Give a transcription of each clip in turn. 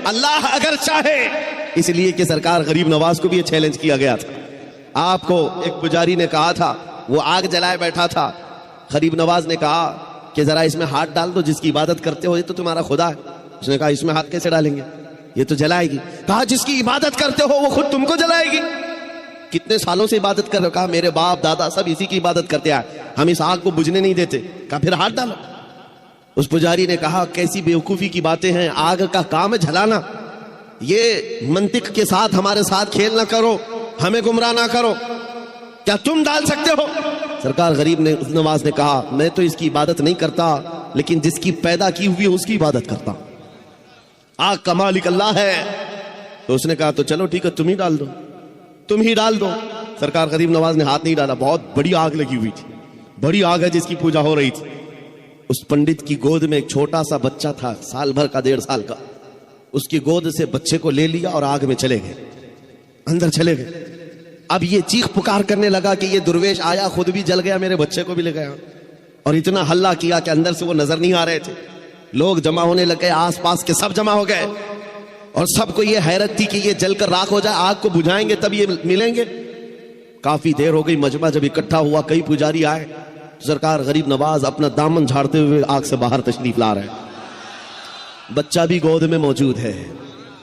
اللہ اگر چاہے. اس لیے کہ سرکار غریب نواز کو بھی یہ چیلنج کیا گیا تھا. آپ کو ایک پجاری نے کہا تھا, وہ آگ جلائے بیٹھا تھا, غریب نواز نے کہا کہ ذرا اس میں ہاتھ ڈال دو, جس کی عبادت کرتے ہو یہ تو تمہارا خدا ہے. اس نے کہا اس میں ہاتھ کیسے ڈالیں گے, یہ تو جلائے گی. کہا جس کی عبادت کرتے ہو وہ خود تم کو جلائے گی. کتنے سالوں سے عبادت کر رہے ہو؟ کہا میرے باپ دادا سب اسی کی عبادت کرتے آئے, ہم اس آگ کو بجھنے نہیں دیتے. کہا پھر ہاتھ ڈالو. اس پجاری نے کہا کیسی بیوقوفی کی باتیں ہیں, آگ کا کام ہے جلانا, یہ منطق کے ساتھ ہمارے ساتھ کھیل نہ کرو, ہمیں گمراہ نہ کرو, کیا تم ڈال سکتے ہو؟ سرکار غریب نواز نے کہا میں تو اس کی عبادت نہیں کرتا, لیکن جس کی پیدا کی ہوئی اس کی عبادت کرتا. آگ کا مالک اللہ ہے. تو اس نے کہا تو چلو ٹھیک ہے, تم ہی ڈال دو, تم ہی ڈال دو. سرکار غریب نواز نے ہاتھ نہیں ڈالا. بہت بڑی آگ لگی ہوئی تھی, بڑی آگ ہے جس کی پوجا ہو رہی تھی. اس پنڈت کی گود میں ایک چھوٹا سا بچہ تھا, سال بھر کا, 1.5 سال کا. اس کی گود سے بچے کو لے لیا اور آگ میں چلے گئے, اندر چلے گئے. اب یہ چیخ پکار کرنے لگا کہ یہ درویش آیا, خود بھی جل گیا, میرے بچے کو بھی لے گیا. اور اتنا ہلہ کیا کہ اندر سے وہ نظر نہیں آ رہے تھے. لوگ جمع ہونے لگے, آس پاس کے سب جمع ہو گئے, اور سب کو یہ حیرت تھی کہ یہ جل کر راکھ ہو جائے, آگ کو بجھائیں گے تب یہ ملیں گے. کافی دیر ہو گئی, مجمع جب اکٹھا ہوا, کئی پجاری آئے. سرکار غریب نواز اپنا دامن جھاڑتے ہوئے آگ سے باہر تشریف لا رہے ہیں. بچہ بھی گود میں موجود ہے,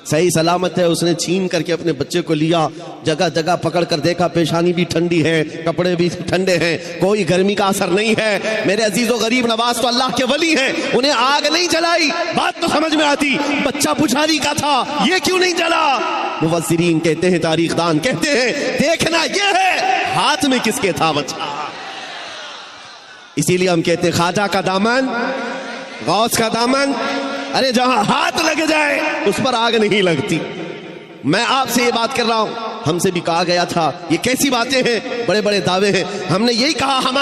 صحیح سلامت ہے. اس نے چھین کر کے اپنے بچے کو لیا, جگہ جگہ پکڑ کر دیکھا, پیشانی بھی ٹھنڈی ہے, کپڑے بھی ٹھنڈے ہیں, کوئی گرمی کا اثر نہیں ہے. میرے عزیز و غریب نواز تو اللہ کے ولی ہیں, انہیں آگ نہیں جلائی. بات تو سمجھ میں آتی, بچہ پجاری کا تھا, یہ کیوں نہیں جلا؟ مفسرین کہتے ہیں, تاریخ دان کہتے ہیں, دیکھنا یہ ہے ہاتھ میں کس کے تھا بچہ. اسی لیے ہم کہتے ہیں خواجہ کا دامن, غوث کا دامن, ارے جہاں ہاتھ لگ جائے اس پر آگ نہیں لگتی. میں آپ سے یہ بات کر رہا ہوں, ہم سے بھی کہا گیا تھا یہ کیسی باتیں ہیں, بڑے بڑے دعوے ہیں. ہم نے یہی کہا ہمارے